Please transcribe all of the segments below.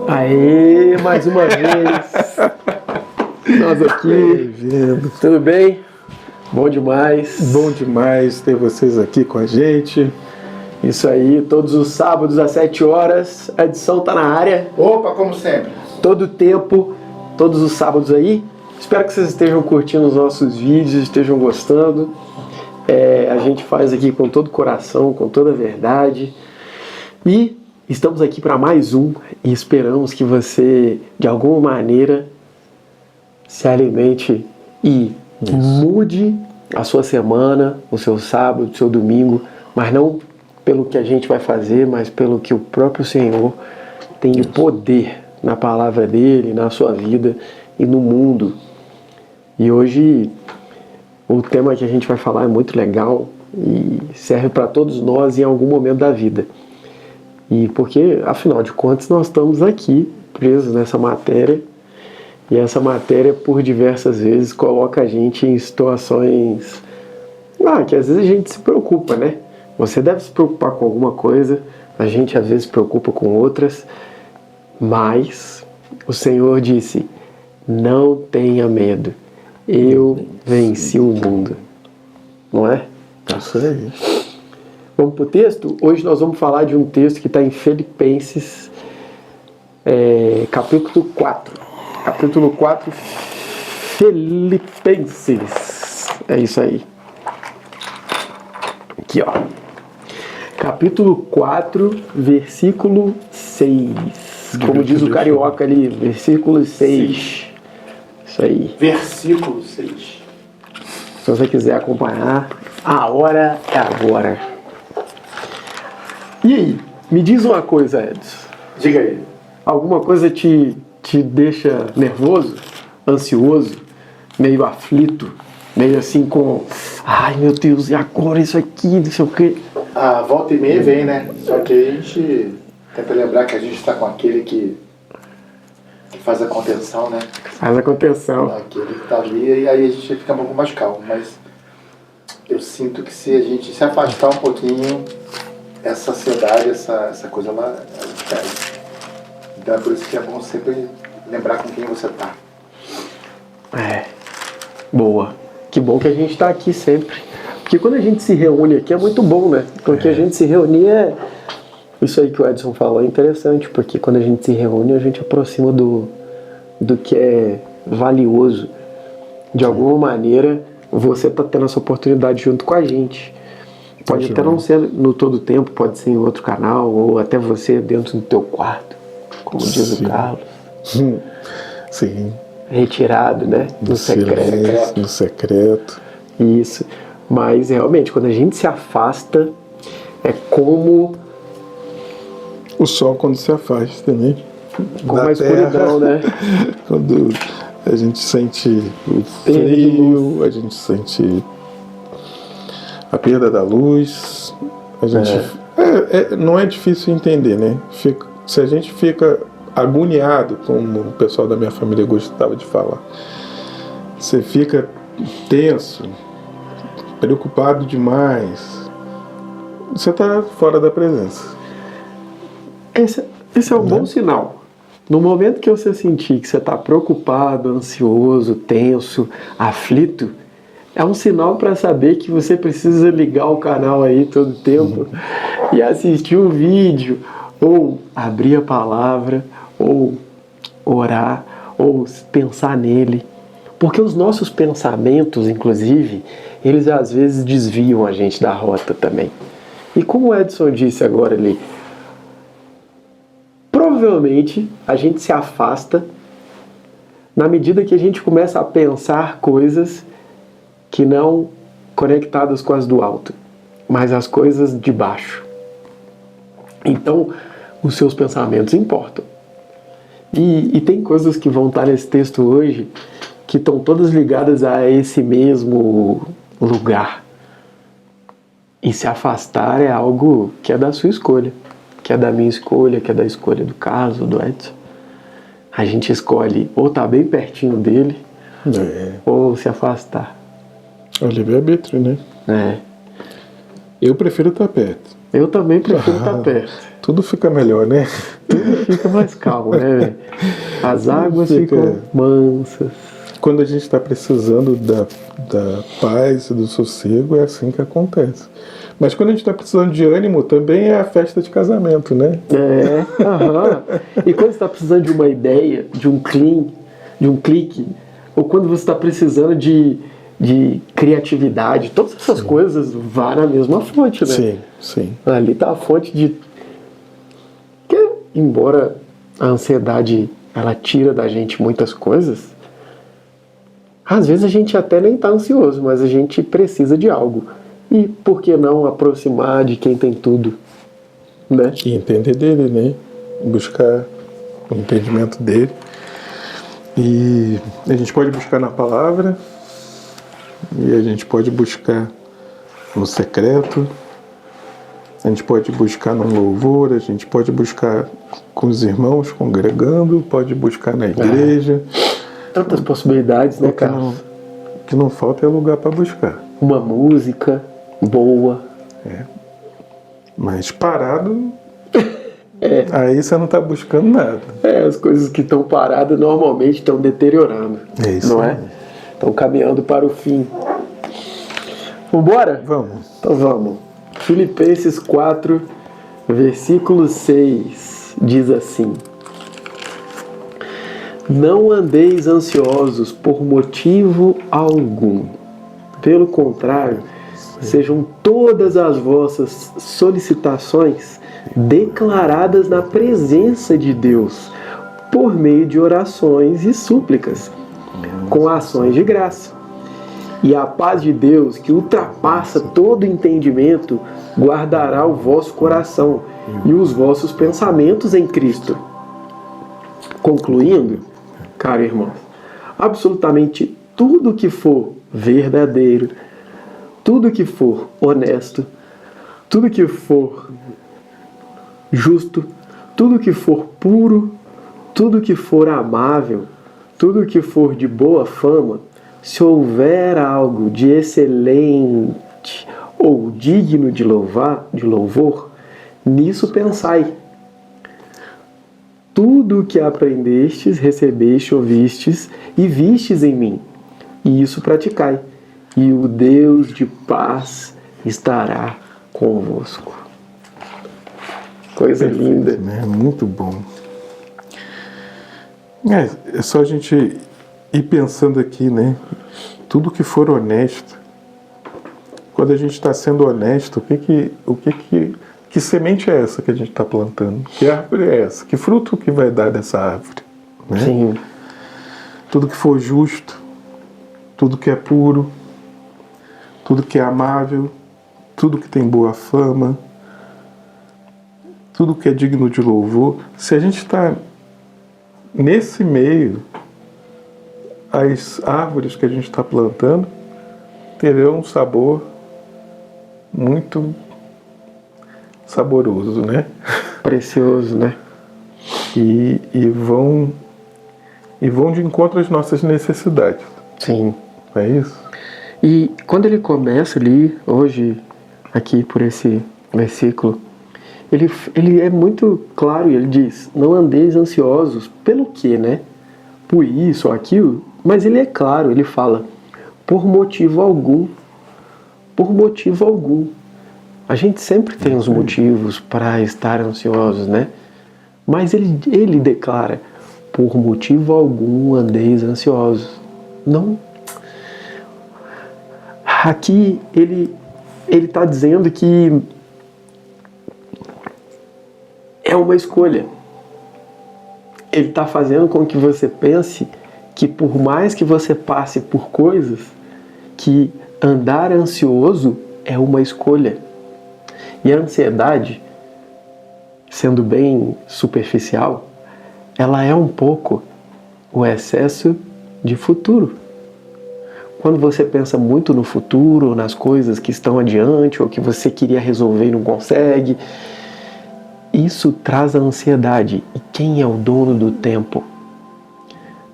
Aê, mais uma vez. Nós aqui. Bem-vindo. Tudo bem? Bom demais. Bom demais ter vocês aqui com a gente. Isso aí, todos os sábados às 7 horas. A edição tá na área. Opa, como sempre. Todo tempo, todos os sábados aí. Espero que vocês estejam curtindo os nossos vídeos, estejam gostando. A gente faz aqui com todo o coração, com toda a verdade. E estamos aqui para mais um e esperamos que você, de alguma maneira, se alimente e mude a sua semana, o seu sábado, o seu domingo, mas não pelo que a gente vai fazer, mas pelo que o próprio Senhor tem de poder na palavra dele, na sua vida e no mundo. E hoje o tema que a gente vai falar é muito legal e serve para todos nós em algum momento da vida. E porque, afinal de contas, nós estamos aqui presos nessa matéria, e essa matéria, por diversas vezes, coloca a gente em situações que às vezes a gente se preocupa, né? Você deve se preocupar com alguma coisa, a gente às vezes se preocupa com outras, mas o Senhor disse: não tenha medo, eu venci o mundo. Não é? Isso aí. Vamos para o texto? Hoje nós vamos falar de um texto que está em Filipenses, capítulo 4. Capítulo 4, Filipenses. É isso aí. Aqui, ó. Capítulo 4, versículo 6. Como diz o carioca ali, versículo 6. Isso aí. Versículo 6. Se você quiser acompanhar, a hora é agora. E aí, me diz uma coisa, Edson. Diga aí. Alguma coisa te deixa nervoso, ansioso, meio aflito, meio assim com... Ai, meu Deus, e agora isso aqui, não sei o quê? A volta e meia vem, né? Só que a gente tenta lembrar que a gente está com aquele que faz a contenção, né? Faz a contenção. Aquele que está ali, e aí a gente fica um pouco mais calmo. Mas eu sinto que se a gente se afastar um pouquinho, essa ansiedade, essa coisa ela cai. Então é por isso que é bom sempre lembrar com quem você está. Boa. Que bom que a gente está aqui sempre. Porque quando a gente se reúne aqui é muito bom, né? Porque a gente se reunir isso aí que o Edson falou é interessante, porque quando a gente se reúne a gente aproxima do que é valioso. De alguma maneira você está tendo essa oportunidade junto com a gente. Pode até não ser no todo tempo, pode ser em outro canal, ou até você dentro do teu quarto, como diz o Carlos. Sim. Retirado, né? No secreto. No secreto. Isso. Mas realmente, quando a gente se afasta, é como o sol quando se afasta, né? como a escuridão, né? Quando a gente sente o frio, a gente sente a perda da luz, a gente... não é difícil entender, né? Se a gente fica agoniado, como o pessoal da minha família gostava de falar, você fica tenso, preocupado demais, você está fora da presença. Esse é um bom sinal. No momento que você sentir que você está preocupado, ansioso, tenso, aflito, é um sinal para saber que você precisa ligar o canal aí todo tempo e assistir um vídeo, ou abrir a palavra, ou orar, ou pensar nele. Porque os nossos pensamentos, inclusive, eles às vezes desviam a gente da rota também. E como o Edson disse agora ali, provavelmente a gente se afasta na medida que a gente começa a pensar coisas que não conectadas com as do alto, mas as coisas de baixo. Então, os seus pensamentos importam. E tem coisas que vão estar nesse texto hoje que estão todas ligadas a esse mesmo lugar. E se afastar é algo que é da sua escolha, que é da minha escolha, que é da escolha do Carlos, do Edson. A gente escolhe ou estar bem pertinho dele, ou se afastar. É o livre-arbítrio, né? É. Eu prefiro estar perto. Eu também prefiro estar perto. Tudo fica melhor, né? Tudo fica mais calmo, né, velho? As águas ficam mansas. Quando a gente está precisando da paz e do sossego, é assim que acontece. Mas quando a gente está precisando de ânimo, também é a festa de casamento, né? Aham. E quando você está precisando de uma ideia, de um clique, ou quando você está precisando de criatividade, todas essas coisas vão na mesma fonte, né? Sim, sim. Ali está a fonte de... Que, embora a ansiedade, ela tira da gente muitas coisas, às vezes a gente até nem está ansioso, mas a gente precisa de algo. E por que não aproximar de quem tem tudo, né? E entender dele, né? Buscar o entendimento dele. E a gente pode buscar na palavra, e a gente pode buscar no secreto, a gente pode buscar no louvor, a gente pode buscar com os irmãos congregando, pode buscar na igreja. Tantas possibilidades, né, cara? O que não falta é lugar para buscar. Uma música boa. Mas parado, aí você não está buscando nada. As coisas que estão paradas normalmente estão deteriorando. É isso. Não é? Estão caminhando para o fim. Vambora? Vamos. Então vamos. Filipenses 4, versículo 6 diz assim: Não andeis ansiosos por motivo algum. Pelo contrário, sejam todas as vossas solicitações declaradas na presença de Deus, por meio de orações e súplicas, com ações de graça. E a paz de Deus, que ultrapassa todo entendimento, guardará o vosso coração e os vossos pensamentos em Cristo. Concluindo, caro irmão, absolutamente tudo que for verdadeiro, tudo que for honesto, tudo que for justo, tudo que for puro, tudo que for amável, tudo que for de boa fama, se houver algo de excelente ou digno de louvor, nisso pensai. Tudo o que aprendestes, recebeste, ouvistes e vistes em mim, e isso praticai, e o Deus de paz estará convosco. Coisa linda. Né? Muito bom. É só a gente ir pensando aqui, né? Tudo que for honesto. Quando a gente está sendo honesto, que semente é essa que a gente está plantando? Que árvore é essa? Que fruto que vai dar dessa árvore? Né? Sim. Tudo que for justo, tudo que é puro, tudo que é amável, tudo que tem boa fama, tudo que é digno de louvor. Se a gente está nesse meio, as árvores que a gente está plantando terão um sabor muito saboroso, né? Precioso, né? E vão de encontro às nossas necessidades. Sim. É isso? E quando ele começa ali, hoje, aqui por esse versículo, ele é muito claro e ele diz: não andeis ansiosos pelo quê, né? Por isso ou aquilo. Mas ele é claro, ele fala: por motivo algum. Por motivo algum. A gente sempre tem os motivos para estar ansiosos, né? Mas ele declara: por motivo algum andeis ansiosos. Não. Aqui ele está dizendo que é uma escolha. Ele está fazendo com que você pense que por mais que você passe por coisas, que andar ansioso é uma escolha. E a ansiedade, sendo bem superficial, ela é um pouco o excesso de futuro. Quando você pensa muito no futuro, nas coisas que estão adiante, ou que você queria resolver e não consegue, isso traz a ansiedade. E quem é o dono do tempo?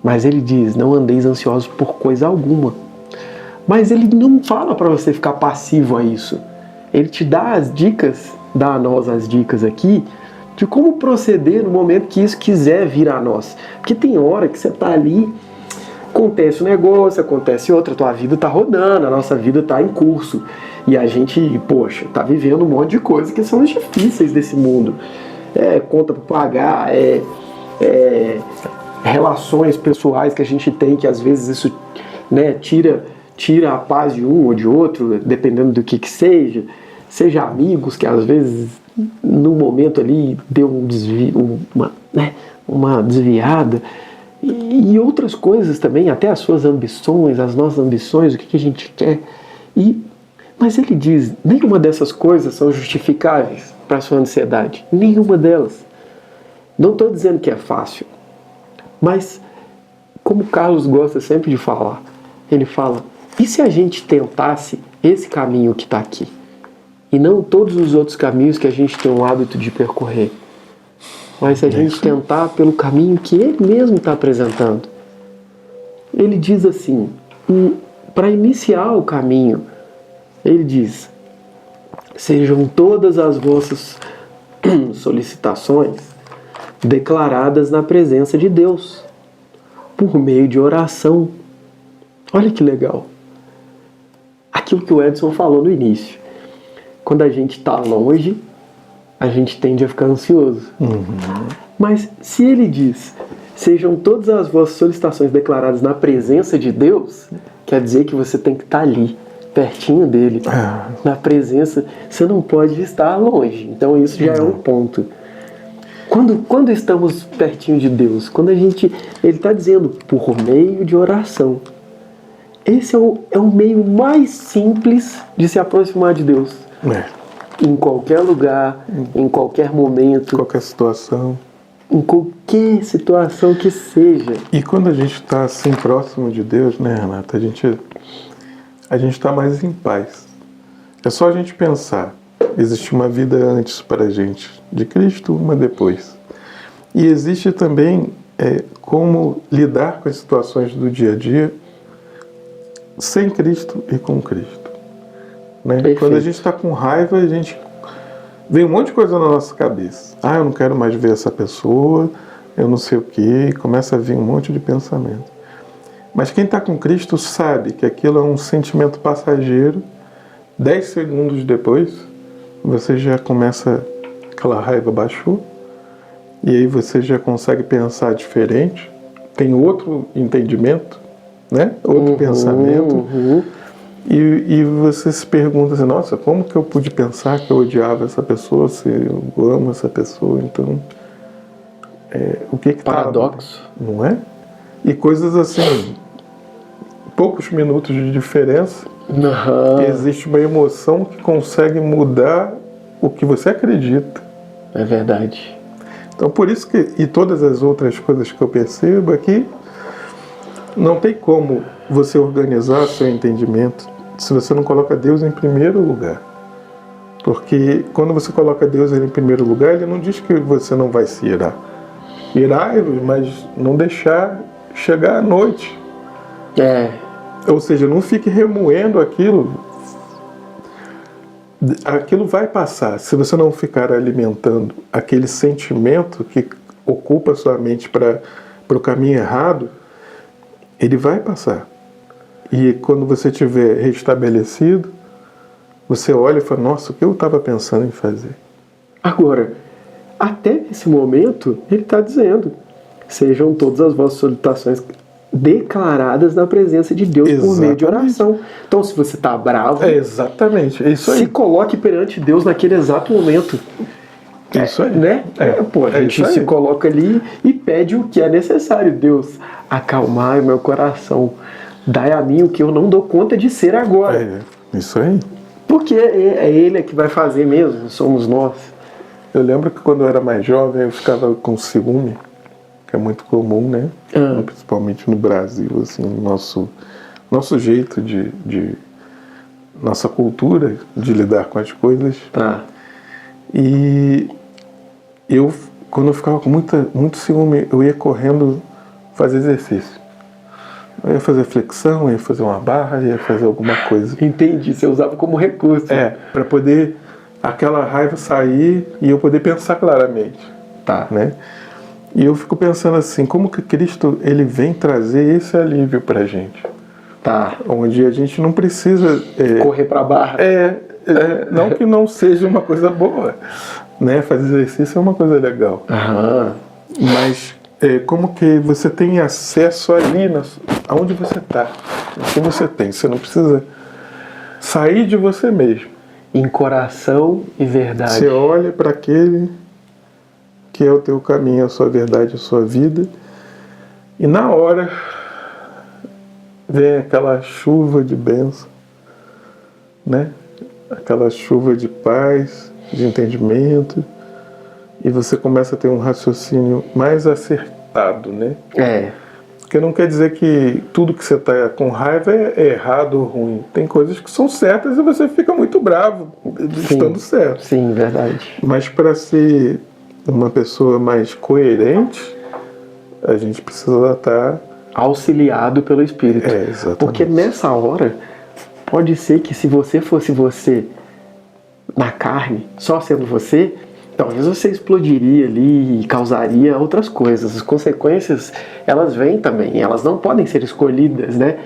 Mas ele diz: não andeis ansiosos por coisa alguma. Mas ele não fala para você ficar passivo a isso. Ele te dá as dicas, dá a nós as dicas aqui, de como proceder no momento que isso quiser vir a nós. Porque tem hora que você está ali, acontece um negócio, acontece outro, a tua vida está rodando, a nossa vida está em curso. E a gente, poxa, está vivendo um monte de coisas que são as difíceis desse mundo. Conta para pagar, relações pessoais que a gente tem, que às vezes isso, né, tira a paz de um ou de outro, dependendo do que seja. Seja amigos, que às vezes no momento ali deu um desvio, uma desviada, e outras coisas também, até as suas ambições, as nossas ambições, o que a gente quer. Mas ele diz, nenhuma dessas coisas são justificáveis para a sua ansiedade. Nenhuma delas. Não estou dizendo que é fácil, mas como o Carlos gosta sempre de falar, ele fala, e se a gente tentasse esse caminho que está aqui? E não todos os outros caminhos que a gente tem o hábito de percorrer. Mas se a gente tentar pelo caminho que ele mesmo está apresentando. Ele diz assim, para iniciar o caminho, ele diz, sejam todas as vossas solicitações declaradas na presença de Deus, por meio de oração. Olha que legal. Aquilo que o Edson falou no início. Quando a gente está longe, a gente tende a ficar ansioso. Mas se ele diz, sejam todas as vossas solicitações declaradas na presença de Deus, quer dizer que você tem que estar ali, pertinho dele, na presença. Você não pode estar longe. Então isso já é um ponto. Quando estamos pertinho de Deus, quando ele está dizendo, por meio de oração. Esse é o meio mais simples de se aproximar de Deus. Em qualquer lugar, em qualquer momento. Qualquer situação. Em qualquer situação que seja. E quando a gente está assim próximo de Deus, né, Renata, a gente está mais em paz. É só a gente pensar. Existe uma vida antes para a gente de Cristo, uma depois. E existe também como lidar com as situações do dia a dia sem Cristo e com Cristo. Né? Quando a gente está com raiva, a gente vem um monte de coisa na nossa cabeça. Eu não quero mais ver essa pessoa, eu não sei o quê, começa a vir um monte de pensamento. Mas quem está com Cristo sabe que aquilo é um sentimento passageiro. 10 segundos depois, você já começa, aquela raiva baixou, e aí você já consegue pensar diferente, tem outro entendimento, né? Outro pensamento. E você se pergunta assim, nossa, como que eu pude pensar que eu odiava essa pessoa se eu amo essa pessoa? Então, o que paradoxo, não é? E coisas assim, poucos minutos de diferença, existe uma emoção que consegue mudar o que você acredita. É verdade. Então, por isso que, e todas as outras coisas que eu percebo aqui, não tem como você organizar seu entendimento se você não coloca Deus em primeiro lugar. Porque quando você coloca Deus em primeiro lugar, ele não diz que você não vai se irar. Irai-vos, mas não deixar chegar à noite. Ou seja, não fique remoendo aquilo. Aquilo vai passar. Se você não ficar alimentando aquele sentimento que ocupa sua mente para o caminho errado, ele vai passar. E quando você estiver restabelecido, você olha e fala, nossa, o que eu estava pensando em fazer? Agora, até nesse momento, ele está dizendo, sejam todas as vossas solicitações declaradas na presença de Deus por meio de oração. Então, se você está bravo, exatamente, é isso aí. Se coloque perante Deus naquele exato momento. Isso aí. Né? A gente se coloca ali e pede o que é necessário. Deus, acalmai o meu coração. Dai a mim o que eu não dou conta de ser agora. Isso aí. Porque é Ele que vai fazer mesmo, somos nós. Eu lembro que quando eu era mais jovem, eu ficava com ciúme, que é muito comum, né? Principalmente no Brasil, assim, nosso jeito de nossa cultura de lidar com as coisas. E quando eu ficava com muito ciúme, eu ia correndo fazer exercício. Eu ia fazer flexão, ia fazer uma barra, ia fazer alguma coisa. Entendi, você usava como recurso. Para poder aquela raiva sair e eu poder pensar claramente. Tá. Né? E eu fico pensando assim, como que Cristo ele vem trazer esse alívio pra gente? Tá. Onde a gente não precisa... correr pra barra. Não que não seja uma coisa boa, né? Fazer exercício é uma coisa legal. Aham. Mas como que você tem acesso ali, aonde você está, o que você tem. Você não precisa sair de você mesmo. Em coração e verdade. Você olha para aquele que é o teu caminho, a sua verdade, a sua vida, e na hora vem aquela chuva de bênção, né? Aquela chuva de paz, de entendimento, e você começa a ter um raciocínio mais acertado, né? Porque não quer dizer que tudo que você está com raiva é errado ou ruim. Tem coisas que são certas e você fica muito bravo estando certo. Sim, verdade. Mas para ser uma pessoa mais coerente, a gente precisa estar auxiliado pelo Espírito. Exatamente. Porque nessa hora, pode ser que se você fosse você na carne, só sendo você, talvez você explodiria ali e causaria outras coisas. As consequências, elas vêm também, elas não podem ser escolhidas, né?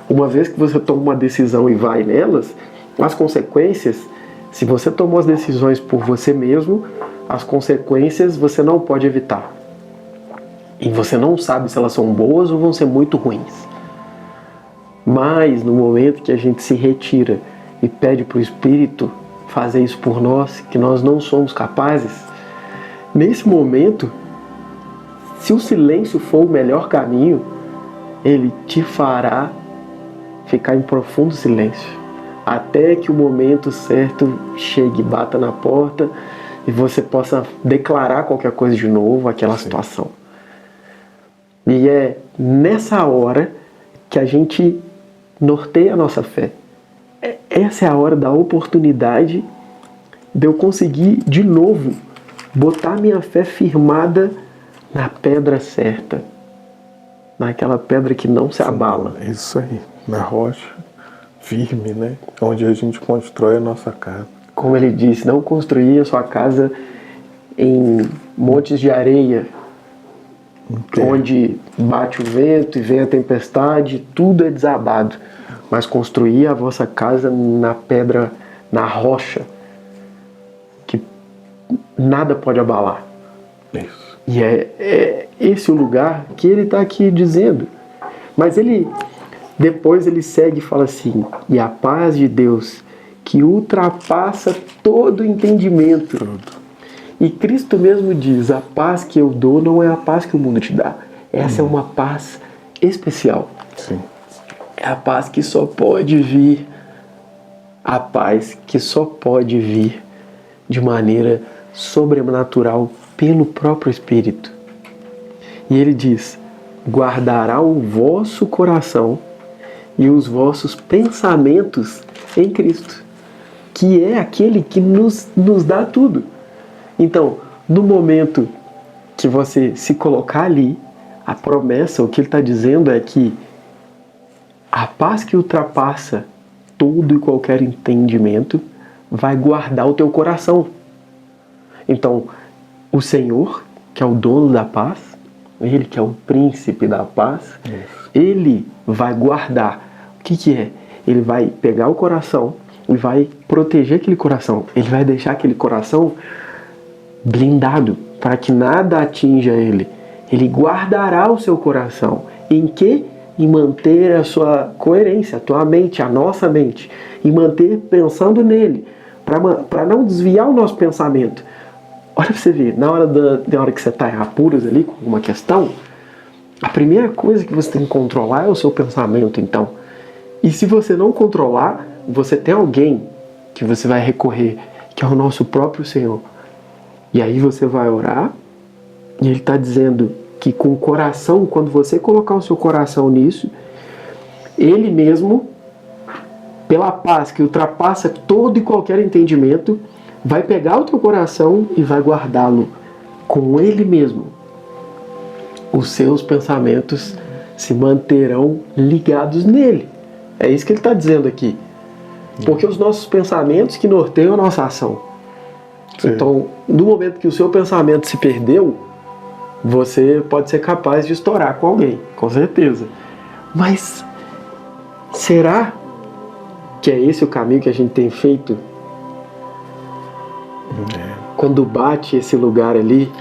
Uma vez que você toma uma decisão e vai nelas, as consequências, se você tomou as decisões por você mesmo, as consequências você não pode evitar. E você não sabe se elas são boas ou vão ser muito ruins. Mas no momento que a gente se retira e pede para o Espírito fazer isso por nós, que nós não somos capazes, nesse momento, se o silêncio for o melhor caminho, ele te fará ficar em profundo silêncio, até que o momento certo chegue, bata na porta e você possa declarar qualquer coisa de novo, aquela situação. E é nessa hora que a gente norteia a nossa fé. Essa é a hora da oportunidade de eu conseguir de novo botar minha fé firmada na pedra certa, naquela pedra que não se abala. Isso aí, na rocha firme, né? Onde a gente constrói a nossa casa. Como ele disse, não construir a sua casa em montes de areia, onde bate o vento e vem a tempestade, tudo é desabado. Mas construir a vossa casa na pedra, na rocha, que nada pode abalar. Isso. E é esse o lugar que ele está aqui dizendo. Mas depois ele segue e fala assim: e a paz de Deus, que ultrapassa todo entendimento. E Cristo mesmo diz: a paz que eu dou não é a paz que o mundo te dá. Essa é uma paz especial. Sim. É a paz que só pode vir, a paz que só pode vir de maneira sobrenatural pelo próprio Espírito. E ele diz: guardará o vosso coração e os vossos pensamentos em Cristo, que é aquele que nos dá tudo. Então, no momento que você se colocar ali, a promessa, o que ele está dizendo é que a paz que ultrapassa todo e qualquer entendimento vai guardar o teu coração. Então, o Senhor, que é o dono da paz, Ele que é o príncipe da paz, Ele vai guardar. O que é? Ele vai pegar o coração e vai proteger aquele coração. Ele vai deixar aquele coração blindado para que nada atinja ele. Ele guardará o seu coração. Em quê? Em manter a sua coerência, a tua mente, a nossa mente, e manter pensando nele, para não desviar o nosso pensamento. Olha para você ver, na hora que você está em apuros ali com uma questão, a primeira coisa que você tem que controlar é o seu pensamento, então. E se você não controlar, você tem alguém que você vai recorrer, que é o nosso próprio Senhor. E aí você vai orar, e Ele está dizendo que com o coração, quando você colocar o seu coração nisso, Ele mesmo, pela paz que ultrapassa todo e qualquer entendimento, vai pegar o teu coração e vai guardá-lo com Ele mesmo. Os seus pensamentos se manterão ligados nele. É isso que ele está dizendo aqui. Porque os nossos pensamentos que norteiam a nossa ação. Sim. Então, no momento que o seu pensamento se perdeu, você pode ser capaz de estourar com alguém, com certeza. Mas será que é esse o caminho que a gente tem feito? Quando bate esse lugar ali,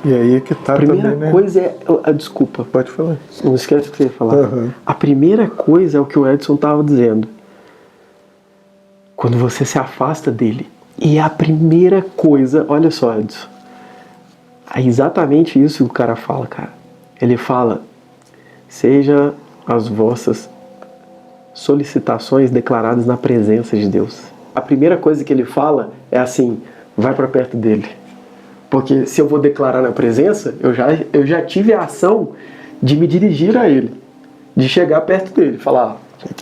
E aí é que tá a primeira também, né? coisa é... Desculpa, Pode falar. não esquece o que você ia falar. Uhum. A primeira coisa é o que o Edson estava dizendo. Quando você se afasta dele. E a primeira coisa... Olha só, Edson. É exatamente isso que o cara fala, cara. Ele fala: seja as vossas solicitações declaradas na presença de Deus. A primeira coisa que ele fala é assim: vai para perto dele. Porque se eu vou declarar na presença, eu já tive a ação de me dirigir a ele, de chegar perto dele, falar: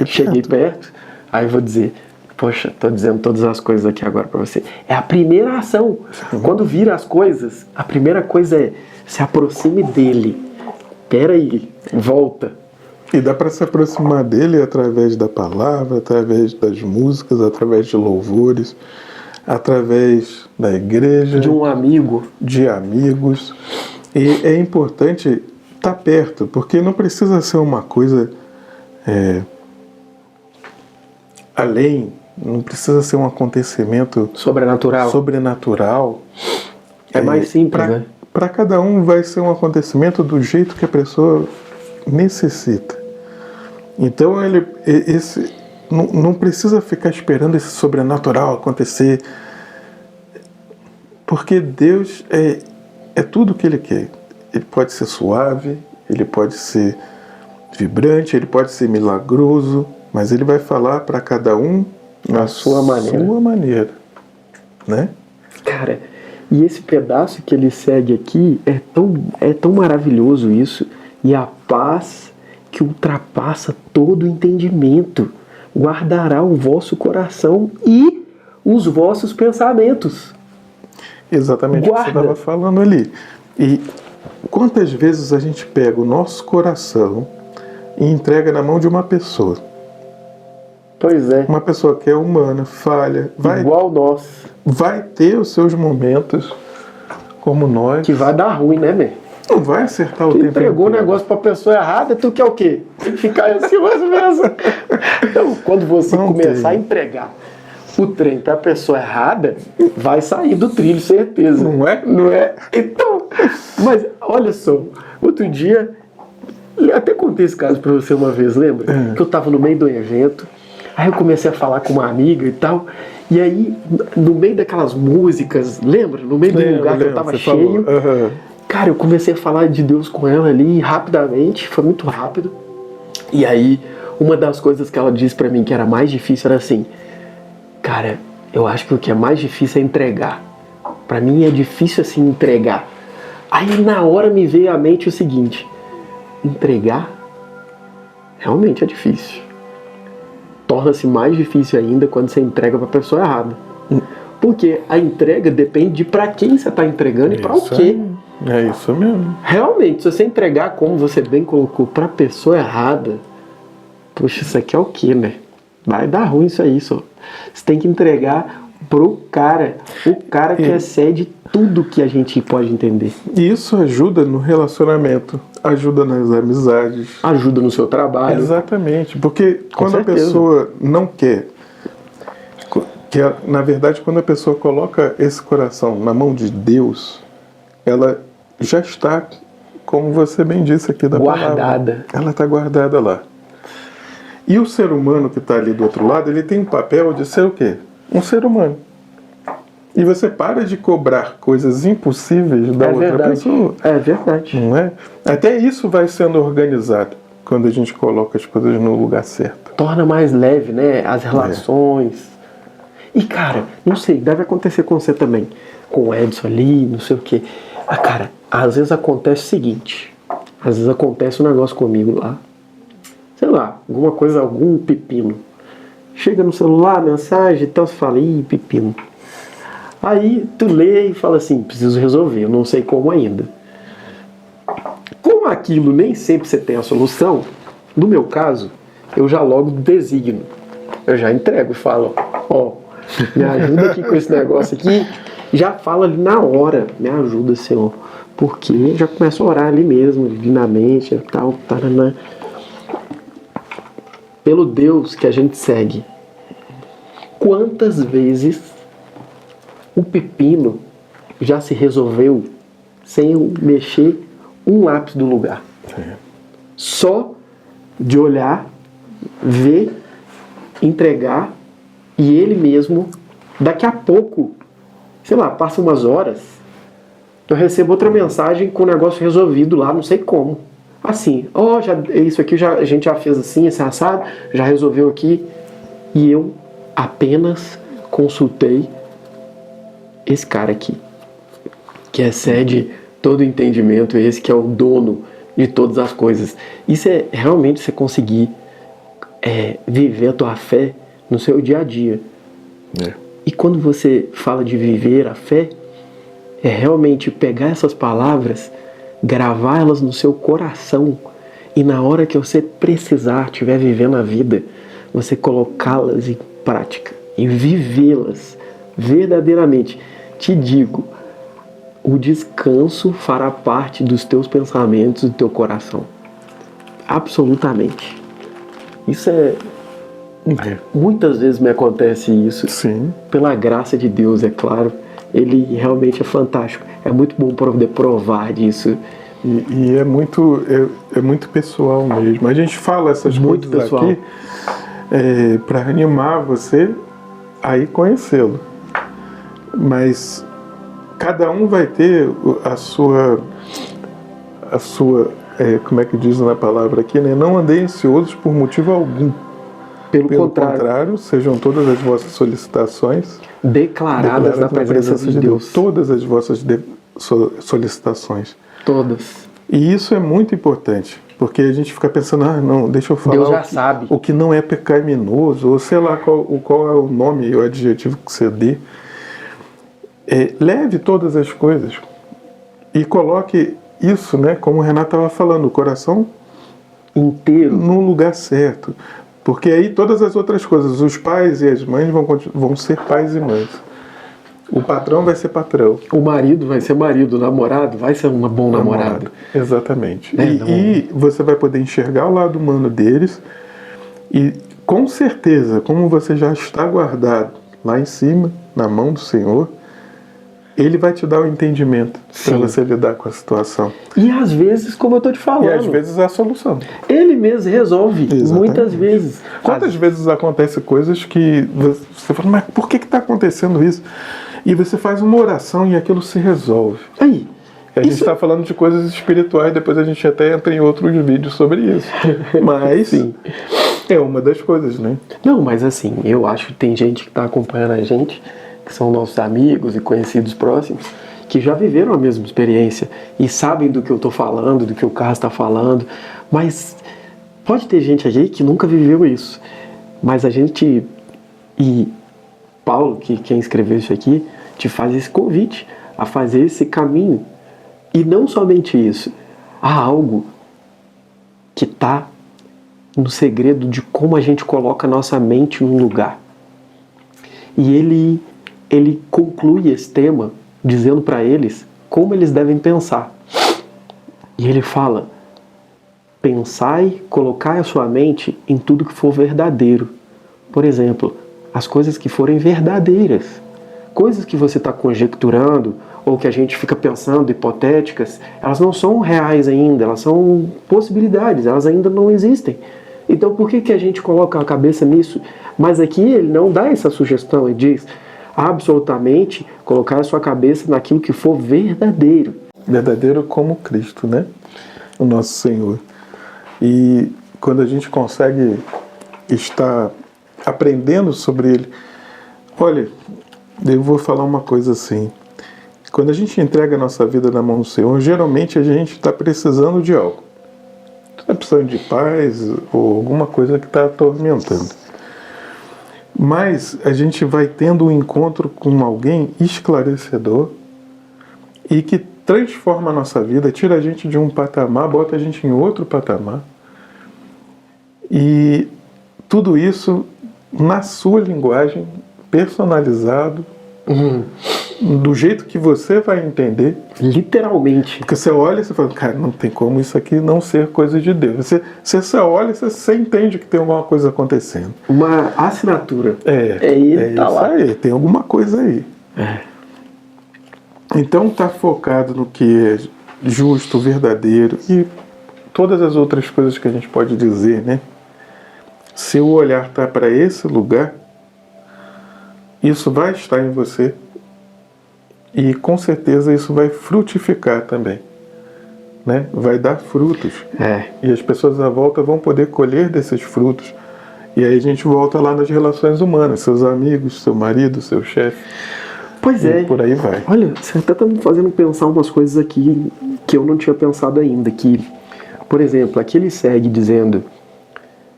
cheguei perto, aí eu vou dizer: poxa, estou dizendo todas as coisas aqui agora para você. É a primeira ação. Quando vira as coisas, a primeira coisa é: se aproxime dele. Pera aí, volta. E dá para se aproximar dele através da palavra, através das músicas, através de louvores, através da igreja, De um amigo. de amigos. E é importante estar perto, porque não precisa ser uma coisa além, não precisa ser um acontecimento sobrenatural. É mais simples, né? Para cada um vai ser um acontecimento do jeito que a pessoa necessita. Então não precisa ficar esperando esse sobrenatural acontecer, porque Deus é tudo o que Ele quer. Ele pode ser suave, Ele pode ser vibrante, Ele pode ser milagroso, mas Ele vai falar para cada um na sua maneira, né? Cara, e esse pedaço que ele segue aqui é tão maravilhoso isso. E a paz que ultrapassa todo o entendimento guardará o vosso coração e os vossos pensamentos. Exatamente o que você estava falando ali. E quantas vezes a gente pega o nosso coração e entrega na mão de uma pessoa? Pois é. Uma pessoa que é humana, falha, igual nós. Vai ter os seus momentos como nós. Que vai dar ruim, né, meu? Não vai acertar o tempo inteiro. Entregou o negócio pra pessoa errada, tu quer o quê? Tem que ficar ansioso mesmo. Então, quando você começar a entregar o trem pra pessoa errada, vai sair do trilho, certeza. Não é? Não é? Então, mas olha só, outro dia, até contei esse caso pra você uma vez, lembra? Que eu tava no meio do evento, aí eu comecei a falar com uma amiga e tal, e aí, no meio daquelas músicas, lembra? No meio do lugar que eu tava cheio, cara, eu comecei a falar de Deus com ela ali rapidamente, foi muito rápido. E aí, uma das coisas que ela disse pra mim que era mais difícil era assim: cara, eu acho que o que é mais difícil é entregar. Pra mim é difícil assim entregar. Aí na hora me veio à mente o seguinte: entregar realmente é difícil. Torna-se mais difícil ainda quando você entrega pra pessoa errada. Porque a entrega depende de pra quem você tá entregando e pra o quê. É isso mesmo. Realmente, se você entregar, como você bem colocou, pra pessoa errada, poxa, isso aqui é o quê, né? Vai dar ruim isso aí, só. Você tem que entregar pro cara. O cara que excede tudo que a gente pode entender. E isso ajuda no relacionamento, ajuda nas amizades. Ajuda no seu trabalho. Exatamente, porque quando a pessoa não quer, na verdade, quando a pessoa coloca esse coração na mão de Deus, ela já está, como você bem disse aqui da guardada. Palavra, ela está guardada lá. E o ser humano que está ali do outro lado, ele tem um papel de ser o quê? Um ser humano. E você para de cobrar coisas impossíveis da outra pessoa. É verdade. Não é? Até isso vai sendo organizado quando a gente coloca as coisas no lugar certo. Torna mais leve, né? As relações. E cara, não sei, deve acontecer com você também. Com o Edson ali, não sei o quê. Ah, cara, às vezes acontece o seguinte. Às vezes acontece um negócio comigo lá. Sei lá, alguma coisa, algum pepino. Chega no celular, mensagem e tal, você fala: ih, pepino. Aí tu lê e fala assim: preciso resolver, eu não sei como ainda. Como aquilo nem sempre você tem a solução, no meu caso, eu já logo designo. Eu já entrego e falo, ó, me ajuda aqui com esse negócio aqui. Já falo ali na hora, me ajuda, Senhor. Porque já começo a orar ali mesmo, divinamente, tal, taranã. Pelo Deus que a gente segue. Quantas vezes o pepino já se resolveu sem eu mexer um lápis do lugar? Só de olhar, ver, entregar e ele mesmo, daqui a pouco, sei lá, passa umas horas, eu recebo outra mensagem com o negócio resolvido lá, não sei como. Assim, ó, isso aqui a gente já fez assim, esse assado, já resolveu aqui. E eu apenas consultei esse cara aqui, que excede todo o entendimento, esse que é o dono de todas as coisas. Isso é realmente você conseguir viver a tua fé no seu dia a dia. E quando você fala de viver a fé, é realmente pegar essas palavras, gravar elas no seu coração e na hora que você precisar, estiver vivendo a vida, você colocá-las em prática e vivê-las verdadeiramente. Te digo, o descanso fará parte dos teus pensamentos, do teu coração. Absolutamente. Isso muitas vezes me acontece isso. Sim. Pela graça de Deus, é claro. Ele realmente é fantástico. É muito bom poder provar disso. E é muito pessoal mesmo. A gente fala essas Muito coisas pessoal. aqui para animar você a ir conhecê-lo. Mas cada um vai ter a sua como é que diz na palavra aqui, né? Não andei ansiosos por motivo algum. Pelo contrário, sejam todas as vossas solicitações declaradas na presença de Deus. Todas as vossas solicitações. Todas. E isso é muito importante, porque a gente fica pensando, não, deixa eu falar Deus já sabe. o que não é pecaminoso, ou sei lá qual é o nome e o adjetivo que você dê. Leve todas as coisas e coloque isso, né, como o Renato estava falando, o coração inteiro no lugar certo. Porque aí todas as outras coisas, os pais e as mães vão ser pais e mães. O patrão vai ser patrão. O marido vai ser marido, o namorado vai ser um bom namorado. Exatamente. E você vai poder enxergar o lado humano deles e com certeza, como você já está guardado lá em cima, na mão do Senhor, Ele vai te dar o entendimento para você lidar com a situação. E às vezes, como eu estou te falando, e às vezes é a solução. Ele mesmo resolve. Exatamente. Muitas vezes. Quantas vezes acontecem coisas que você fala, mas por que está acontecendo isso? E você faz uma oração e aquilo se resolve. Aí, a gente está falando de coisas espirituais, depois a gente até entra em outros vídeos sobre isso. Mas sim, é uma das coisas, né? Não, mas assim, eu acho que tem gente que está acompanhando a gente, que são nossos amigos e conhecidos próximos, que já viveram a mesma experiência e sabem do que eu estou falando, do que o Carlos está falando, mas pode ter gente aqui que nunca viveu isso. Mas a gente, e Paulo, que quem escreveu isso aqui, te faz esse convite a fazer esse caminho. E não somente isso, há algo que está no segredo de como a gente coloca a nossa mente num lugar. E ele conclui esse tema dizendo para eles como eles devem pensar. E ele fala: pensai, colocai a sua mente em tudo que for verdadeiro. Por exemplo, as coisas que forem verdadeiras. Coisas que você está conjecturando ou que a gente fica pensando, hipotéticas, elas não são reais ainda, elas são possibilidades, elas ainda não existem. Então por que a gente coloca a cabeça nisso? Mas aqui ele não dá essa sugestão, ele diz absolutamente colocar a sua cabeça naquilo que for verdadeiro. Verdadeiro como Cristo, né? O nosso Senhor. E quando a gente consegue estar aprendendo sobre Ele, olha, eu vou falar uma coisa assim, quando a gente entrega a nossa vida na mão do Senhor, geralmente a gente está precisando de algo. Está precisando de paz ou alguma coisa que está atormentando. Mas a gente vai tendo um encontro com alguém esclarecedor e que transforma a nossa vida, tira a gente de um patamar, bota a gente em outro patamar. E tudo isso na sua linguagem, personalizado, do jeito que você vai entender. Literalmente. Porque você olha e você fala, cara, não tem como isso aqui não ser coisa de Deus. Você olha e você entende que tem alguma coisa acontecendo. Uma assinatura. É tá isso lá. aí, tem alguma coisa aí. Então tá focado no que é justo, verdadeiro e todas as outras coisas que a gente pode dizer, né? Se o olhar tá para esse lugar, isso vai estar em você e com certeza isso vai frutificar também, né? Vai dar frutos. E as pessoas à volta vão poder colher desses frutos. E aí a gente volta lá nas relações humanas, seus amigos, seu marido, seu chefe. Pois E por aí vai. Olha, você até tá me fazendo pensar umas coisas aqui que eu não tinha pensado ainda. Que, por exemplo, aqui ele segue dizendo,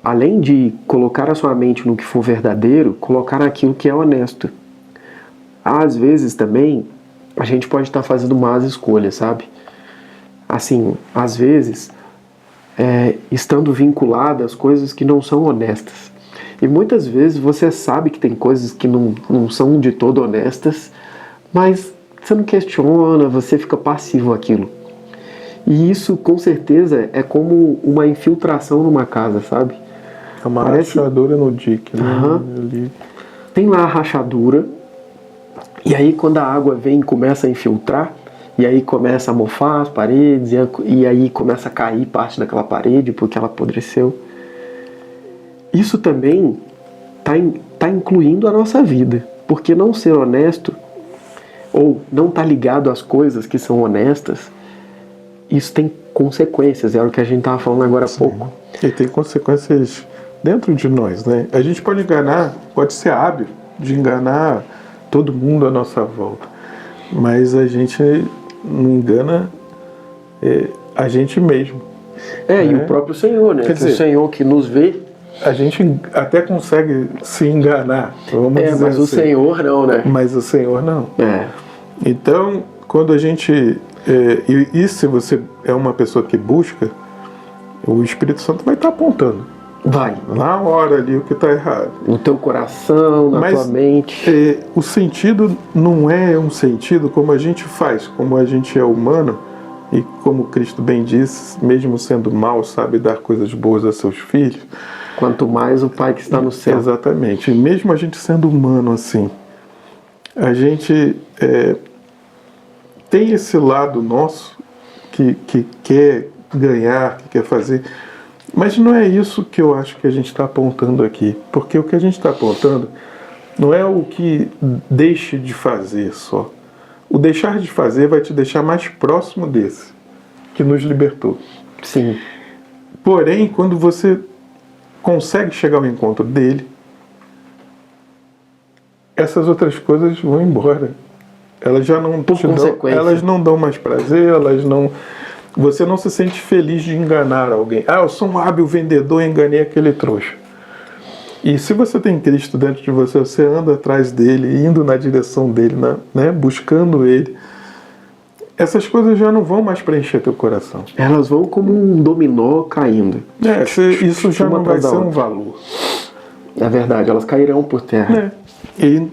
além de colocar a sua mente no que for verdadeiro, colocar naquilo que é honesto. Às vezes também a gente pode estar fazendo más escolhas, sabe? Assim, às vezes, estando vinculado às coisas que não são honestas. E muitas vezes você sabe que tem coisas que não são de todo honestas, mas você não questiona, você fica passivo àquilo. E isso, com certeza, é como uma infiltração numa casa, sabe? É uma rachadura no dique, né? Ali. Tem lá a rachadura, e aí quando a água vem e começa a infiltrar, e aí começa a mofar as paredes, e aí começa a cair parte daquela parede porque ela apodreceu. Isso também está incluindo a nossa vida, porque não ser honesto, ou não estar ligado às coisas que são honestas, isso tem consequências, é o que a gente estava falando agora há pouco. E tem consequências dentro de nós, né? A gente pode enganar, pode ser hábil de enganar todo mundo à nossa volta, mas a gente não engana a gente mesmo. E o próprio Senhor, né? Quer dizer, o Senhor que nos vê. A gente até consegue se enganar, vamos dizer mas assim. o Senhor não, né? Mas o Senhor não. Então, quando a gente... e se você é uma pessoa que busca, o Espírito Santo vai estar apontando. Vai. Na hora ali o que está errado. No teu coração, na tua mente. O sentido não é um sentido como a gente faz, como a gente é humano, e como Cristo bem disse, mesmo sendo mau, sabe dar coisas boas a seus filhos. Quanto mais o Pai que está no céu. Exatamente. E mesmo a gente sendo humano assim, a gente tem esse lado nosso que quer ganhar, que quer fazer. Mas não é isso que eu acho que a gente está apontando aqui. Porque o que a gente está apontando não é o que deixe de fazer só. O deixar de fazer vai te deixar mais próximo desse, que nos libertou. Sim. Porém, quando você consegue chegar ao encontro dele, essas outras coisas vão embora. Elas já não te dão, elas não dão mais prazer, você não se sente feliz de enganar alguém. Eu sou um hábil vendedor e enganei aquele trouxa. E se você tem Cristo dentro de você, você anda atrás dele, indo na direção dele, né, buscando ele, essas coisas já não vão mais preencher teu coração. Elas vão como um dominó caindo. Isso já não vai ser um valor. É verdade, elas cairão por terra. E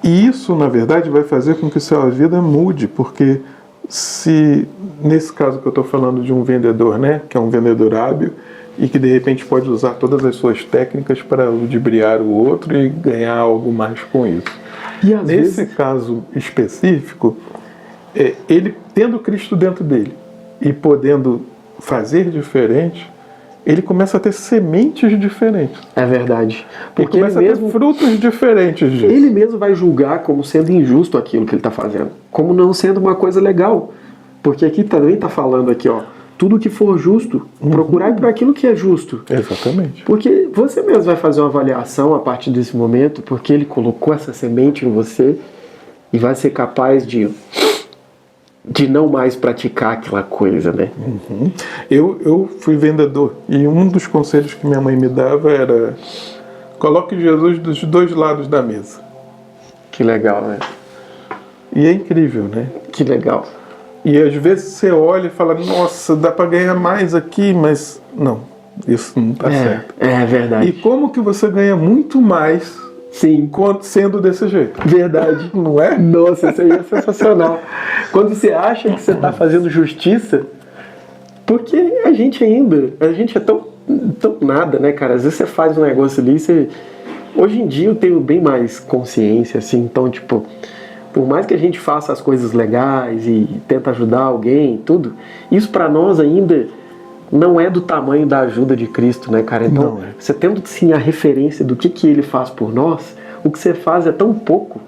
isso, na verdade, vai fazer com que sua vida mude, porque se, nesse caso que eu estou falando de um vendedor, né, que é um vendedor hábil, e que de repente pode usar todas as suas técnicas para ludibriar o outro e ganhar algo mais com isso. E às nesse caso específico, ele tendo Cristo dentro dele e podendo fazer diferente, ele começa a ter sementes diferentes. É verdade. Porque ele começa a ter frutos diferentes disso. Ele mesmo vai julgar como sendo injusto aquilo que ele está fazendo, como não sendo uma coisa legal. Porque aqui também está falando aqui, tudo que for justo, procurai por aquilo que é justo. Exatamente. Porque você mesmo vai fazer uma avaliação a partir desse momento, porque ele colocou essa semente em você e vai ser capaz de não mais praticar aquela coisa, né? Eu fui vendedor e um dos conselhos que minha mãe me dava era: coloque Jesus dos dois lados da mesa. Que legal, né? E é incrível, né? Que legal. E às vezes você olha e fala, nossa, dá para ganhar mais aqui, mas não, isso não está certo. É verdade. E como que você ganha muito mais Sim. sendo desse jeito? Verdade. Não é? Nossa, isso aí é sensacional. Quando você acha que você está fazendo justiça, porque a gente é tão nada, né, cara? Às vezes você faz um negócio ali, hoje em dia eu tenho bem mais consciência, assim, então, tipo, por mais que a gente faça as coisas legais e tenta ajudar alguém, tudo, isso pra nós ainda não é do tamanho da ajuda de Cristo, né, cara? Então, você tendo sim a referência do que ele faz por nós, o que você faz é tão pouco.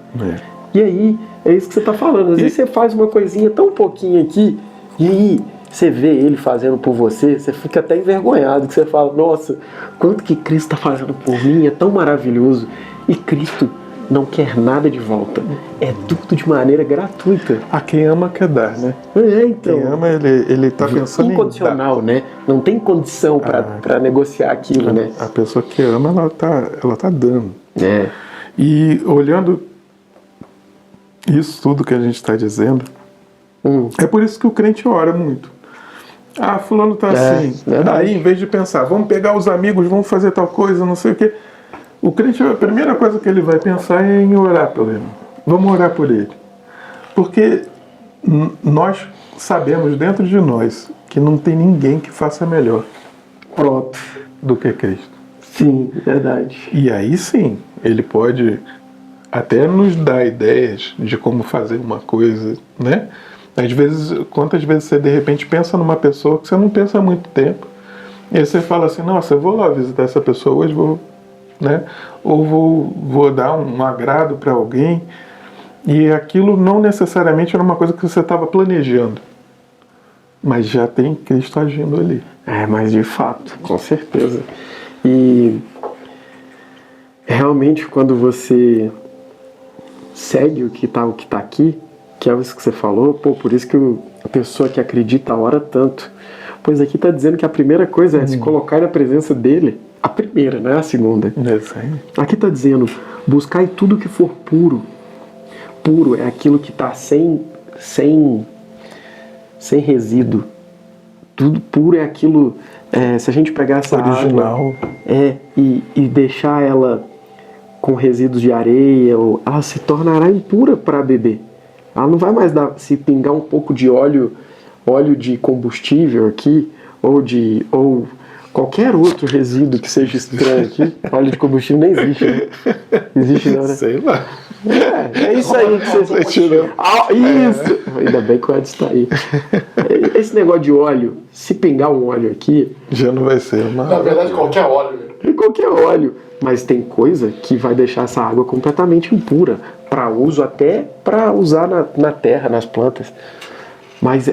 E aí, é isso que você tá falando. Às vezes você faz uma coisinha tão pouquinho aqui, e aí você vê ele fazendo por você, você fica até envergonhado, que você fala, nossa, quanto que Cristo está fazendo por mim, é tão maravilhoso. E Cristo não quer nada de volta. É tudo de maneira gratuita. A quem ama quer dar, né? Então. Quem ama, ele tá pensando incondicional, né? Não tem condição para negociar aquilo, né? A pessoa que ama, ela tá dando. É. E olhando isso tudo que a gente está dizendo, é por isso que o crente ora muito. Ah, fulano tá assim. Aí, em vez de pensar, vamos pegar os amigos, vamos fazer tal coisa, não sei o quê. O crente, a primeira coisa que ele vai pensar é em orar pelo irmão. Vamos orar por ele. Porque nós sabemos dentro de nós que não tem ninguém que faça melhor do que Cristo. Sim, verdade. E aí sim, ele pode até nos dar ideias de como fazer uma coisa, né? Às vezes, quantas vezes você de repente pensa numa pessoa que você não pensa há muito tempo, e aí você fala assim, nossa, eu vou lá visitar essa pessoa hoje, né? Ou vou dar um agrado para alguém, e aquilo não necessariamente era uma coisa que você estava planejando, mas já tem Cristo agindo ali. Mas de fato, com certeza. E realmente quando você segue o que tá aqui, que é isso que você falou, por isso que a pessoa que acredita ora tanto. Pois aqui está dizendo que a primeira coisa é se colocar na presença dele. A primeira, não é a segunda. Aqui está dizendo, buscai tudo que for puro. Puro é aquilo que está sem resíduo. Tudo puro é aquilo, se a gente pegar essa original água e deixar ela com resíduos de areia, ela se tornará impura para beber. Ela não vai mais se pingar um pouco de óleo de combustível aqui, ou qualquer outro resíduo que seja estranho aqui. Óleo de combustível nem existe, né? Existe não, né? Sei lá. É isso aí que você tirou. Isso! Ainda bem que o Edson está aí. Esse negócio de óleo, se pingar um óleo aqui... Já não vai ser uma... Na verdade, qualquer óleo. Qualquer óleo. Mas tem coisa que vai deixar essa água completamente impura. Para uso, até para usar na terra, nas plantas. Mas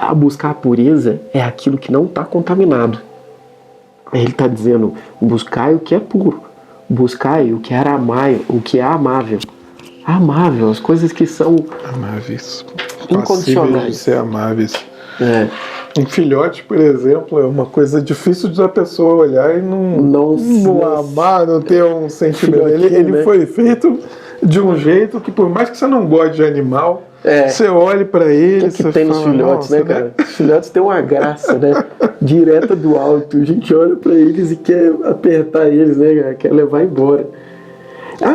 a buscar a pureza é aquilo que não está contaminado. Ele está dizendo, buscai o que é puro. Buscai o que é amável. Amável, as coisas que são amáveis, incondicionais. De ser amáveis. Um filhote, por exemplo, é uma coisa difícil de a pessoa olhar e não amar, não ter um sentimento. Ele foi feito de um jeito que, por mais que você não goste de animal, você olhe para ele. O que tem nos filhotes, né, cara? Os filhotes têm uma graça, né? Direta do alto. A gente olha para eles e quer apertar eles, né, cara? Quer levar embora.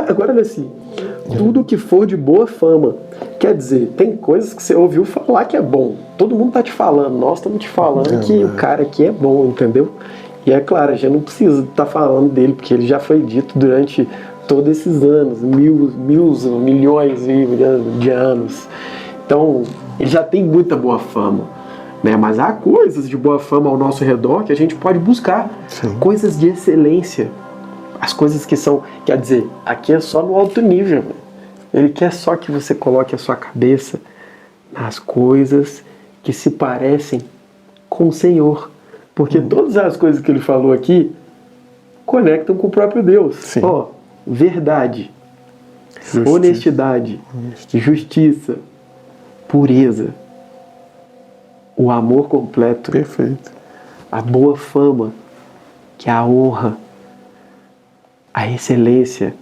Agora, olha assim, tudo que for de boa fama. Quer dizer, tem coisas que você ouviu falar que é bom. Todo mundo tá te falando, nós estamos te falando que o cara aqui é bom, entendeu? E é claro, a gente não precisa estar falando dele, porque ele já foi dito durante todos esses anos, milhões de anos. Então, ele já tem muita boa fama, né? Mas há coisas de boa fama ao nosso redor que a gente pode buscar. Sim. Coisas de excelência. As coisas que são, quer dizer, aqui é só no alto nível. Ele quer só que você coloque a sua cabeça nas coisas que se parecem com o Senhor. Porque todas as coisas que ele falou aqui conectam com o próprio Deus. Sim. Verdade, honestidade, justiça, pureza, o amor completo, perfeito, a boa fama, que é a honra, a excelência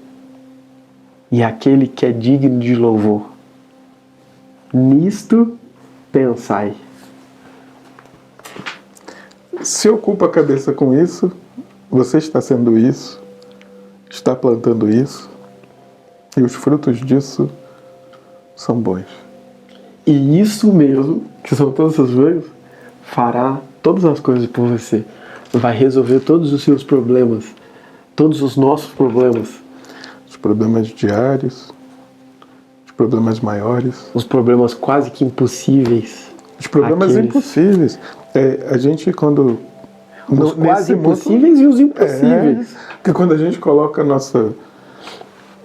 e aquele que é digno de louvor. Nisto Pensai. Se ocupa a cabeça com isso, você está sendo isso, está plantando isso, e os frutos disso são bons. E isso mesmo, que são todas essas coisas, fará todas as coisas por você. Vai resolver todos os seus problemas, todos os nossos problemas. Os problemas diários, os problemas maiores. Os problemas quase que impossíveis. Os problemas impossíveis. A gente, quando... Os quase impossíveis e os impossíveis. Porque quando a gente coloca a nossa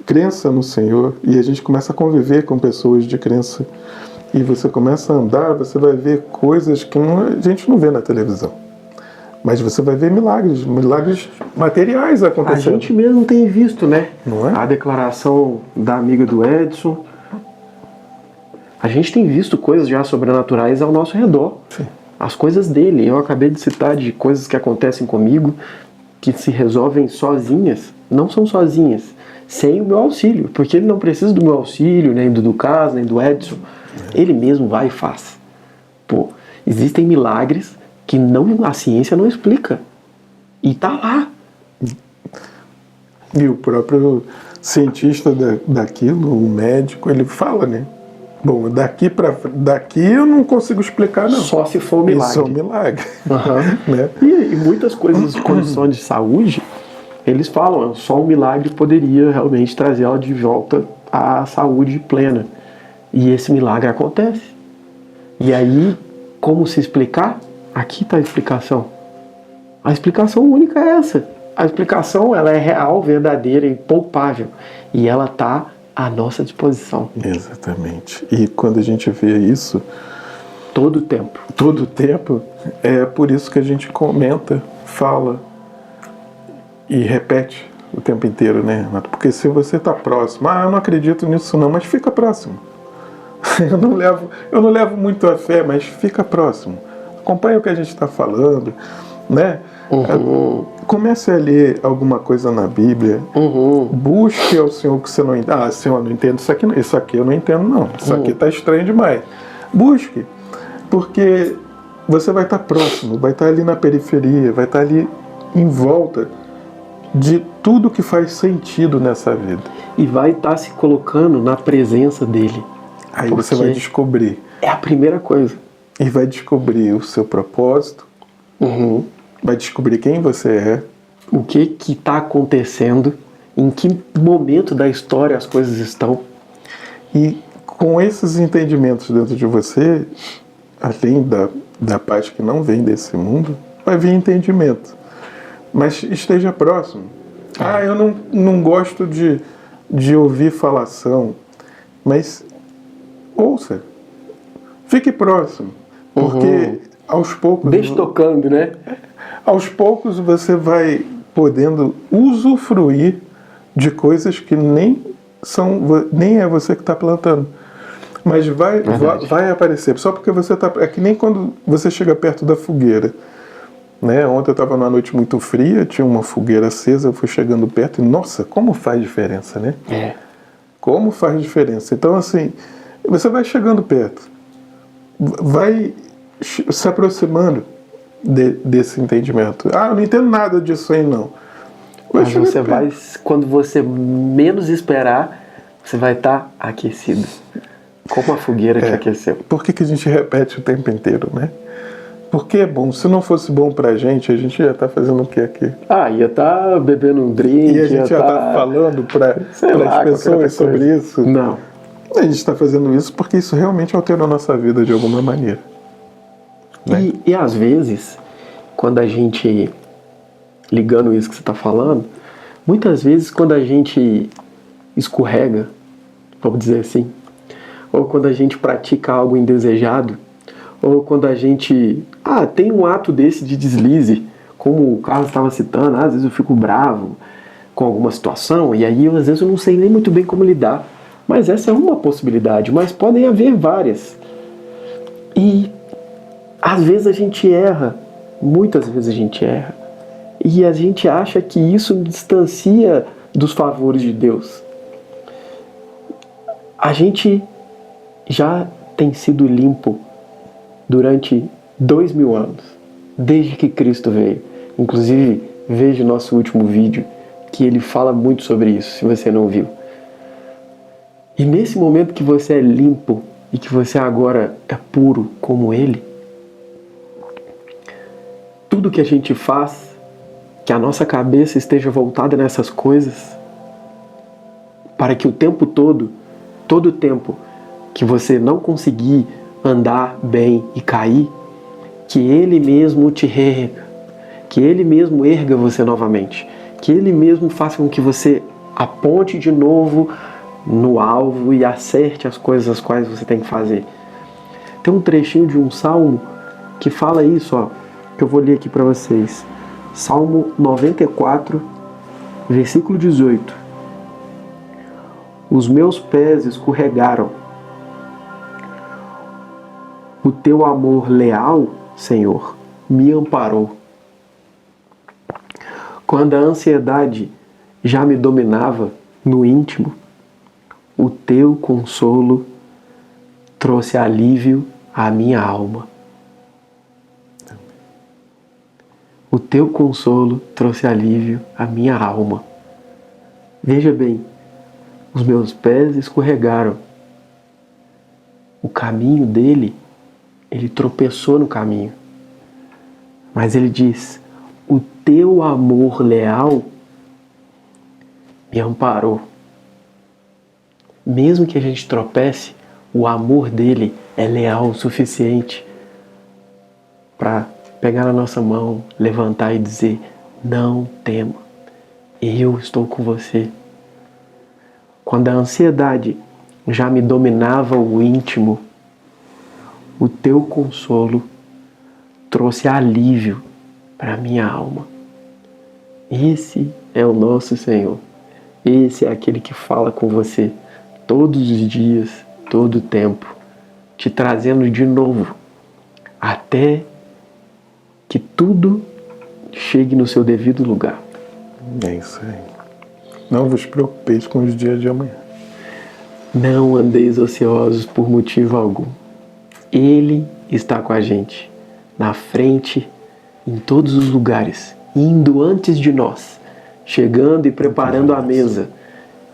crença no Senhor e a gente começa a conviver com pessoas de crença e você começa a andar, você vai ver coisas que a gente não vê na televisão. Mas você vai ver milagres materiais acontecendo. A gente mesmo tem visto, né? Não é? A declaração da amiga do Edson. A gente tem visto coisas já sobrenaturais ao nosso redor. Sim. As coisas dele. Eu acabei de citar de coisas que acontecem comigo que se resolvem sozinhas. Não são sozinhas. Sem o meu auxílio. Porque ele não precisa do meu auxílio, nem do Lucas, nem do Edson. Ele mesmo vai e faz. Pô, existem milagres que a ciência não explica. E tá lá. E o próprio cientista daquilo, o médico, ele fala, né? Bom, daqui eu não consigo explicar, não. Só se for um milagre. Isso é um milagre. Uhum. Né? E muitas coisas, condições de saúde, eles falam, só um milagre poderia realmente trazer ela de volta à saúde plena. E esse milagre acontece. E aí, como se explicar? Aqui está a explicação. A explicação única é essa. A explicação, ela é real, verdadeira e palpável. E ela está à nossa disposição. Exatamente. E quando a gente vê isso... Todo o tempo. Todo o tempo, é por isso que a gente comenta, fala e repete o tempo inteiro, né, Renato? Porque se você está próximo, eu não acredito nisso não, mas fica próximo. Eu não levo muito a fé, mas fica próximo. Acompanha o que a gente está falando, né? Uhum. Comece a ler alguma coisa na Bíblia. Uhum. Busque ao Senhor que você não entende. Ah, Senhor, eu não entendo isso aqui eu não entendo não. Isso aqui está estranho demais. Busque, porque você vai estar próximo, vai estar ali na periferia, vai estar ali em volta de tudo que faz sentido nessa vida. E vai estar se colocando na presença dele. Aí você vai descobrir. É a primeira coisa. E vai descobrir o seu propósito. Uhum. Vai descobrir quem você é. O que está acontecendo. Em que momento da história as coisas estão. E com esses entendimentos dentro de você, além da parte que não vem desse mundo, vai vir entendimento. Mas esteja próximo. Eu não gosto de ouvir falação. Mas ouça. Fique próximo. Porque aos poucos... Deixa tocando, né? Aos poucos você vai podendo usufruir de coisas que nem é você que está plantando. Mas vai aparecer. Só porque você está... É que nem quando você chega perto da fogueira. Né? Ontem eu estava numa noite muito fria, tinha uma fogueira acesa, eu fui chegando perto e, nossa, como faz diferença, né? É. Como faz diferença. Então, assim, você vai chegando perto. Vai se aproximando desse entendimento. Eu não entendo nada disso aí, não. Mas você vai, quando você menos esperar, você vai estar aquecido. Como a fogueira que aqueceu. Por que a gente repete o tempo inteiro, né? Porque é bom. Se não fosse bom pra gente, a gente ia estar fazendo o que aqui? Ia estar bebendo um drink. E a gente ia estar falando para as pessoas sobre isso? Não. A gente está fazendo isso porque isso realmente altera a nossa vida de alguma maneira. Né? E às vezes, quando a gente, ligando isso que você está falando, muitas vezes quando a gente escorrega, vamos dizer assim, ou quando a gente pratica algo indesejado, ou quando a gente tem um ato desse de deslize, como o Carlos estava citando, às vezes eu fico bravo com alguma situação, e aí às vezes eu não sei nem muito bem como lidar. Mas essa é uma possibilidade, mas podem haver várias. E às vezes a gente erra, muitas vezes a gente erra, e a gente acha que isso distancia dos favores de Deus. A gente já tem sido limpo durante 2000 anos, desde que Cristo veio. Inclusive, veja o nosso último vídeo, que ele fala muito sobre isso, se você não viu. E nesse momento que você é limpo e que você agora é puro como Ele, tudo que a gente faz, que a nossa cabeça esteja voltada nessas coisas, para que o tempo todo o tempo que você não conseguir andar bem e cair, que Ele mesmo te reerga, que Ele mesmo erga você novamente, que Ele mesmo faça com que você aponte de novo no alvo e acerte as coisas as quais você tem que fazer. Tem um trechinho de um salmo que fala isso, ó, que eu vou ler aqui para vocês. Salmo 94, versículo 18. Os meus pés escorregaram. O teu amor leal, Senhor, me amparou. Quando a ansiedade já me dominava no íntimo, o teu consolo trouxe alívio à minha alma. O teu consolo trouxe alívio à minha alma. Veja bem, os meus pés escorregaram. O caminho dele, ele tropeçou no caminho. Mas ele diz, o teu amor leal me amparou. Mesmo que a gente tropece, o amor dele é leal o suficiente para pegar na nossa mão, levantar e dizer, não tema, eu estou com você. Quando a ansiedade já me dominava o íntimo, o teu consolo trouxe alívio para a minha alma. Esse é o nosso Senhor. Esse é aquele que fala com você todos os dias, todo o tempo, te trazendo de novo, até que tudo chegue no seu devido lugar. É isso aí. Não vos preocupeis com os dias de amanhã. Não andeis ociosos por motivo algum. Ele está com a gente, na frente, em todos os lugares, indo antes de nós, chegando e preparando a mesa.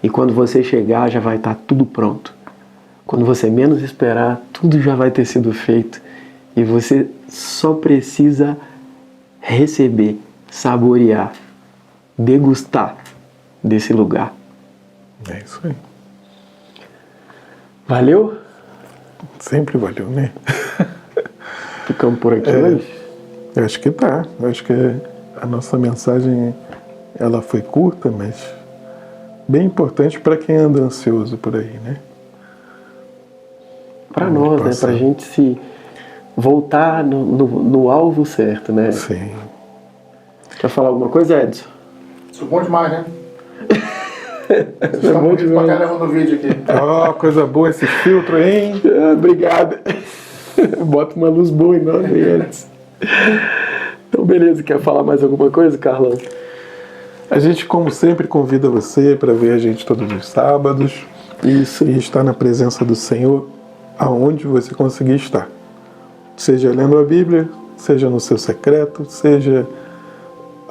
E quando você chegar, já vai estar tudo pronto. Quando você menos esperar, tudo já vai ter sido feito. E você só precisa receber, saborear, degustar desse lugar. É isso aí. Valeu? Sempre valeu, né? Ficamos por aqui hoje? Eu acho que tá. Eu acho que a nossa mensagem, ela foi curta, mas bem importante para quem anda ansioso por aí, né? Para nós, né? Para a gente se voltar no alvo certo, né? Sim. Quer falar alguma coisa, Edson? Isso é bom demais, né? Vocês É estão bom bonitos pra demais. caramba no vídeo aqui. Ó, coisa boa esse filtro, hein? Obrigado. Bota uma luz boa em nós, Edson. Então, beleza. Quer falar mais alguma coisa, Carlão? A gente, como sempre, convida você para ver a gente todos os sábados. Isso. E estar na presença do Senhor aonde você conseguir estar. Seja lendo a Bíblia, seja no seu secreto, seja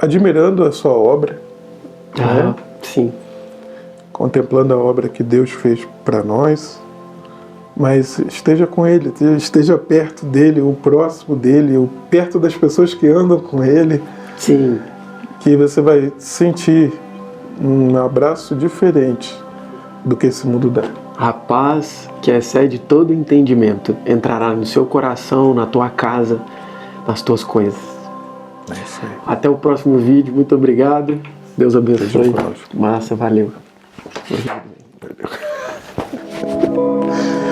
admirando a sua obra, né? Sim. Contemplando a obra que Deus fez para nós, mas esteja com Ele, esteja perto dEle, o próximo dEle, perto das pessoas que andam com Ele, Sim. que você vai sentir um abraço diferente do que esse mundo dá. A paz que excede todo entendimento entrará no seu coração, na tua casa, nas tuas coisas. É isso aí. Até o próximo vídeo. Muito obrigado. Deus abençoe. Seja conosco. Massa, valeu. Valeu.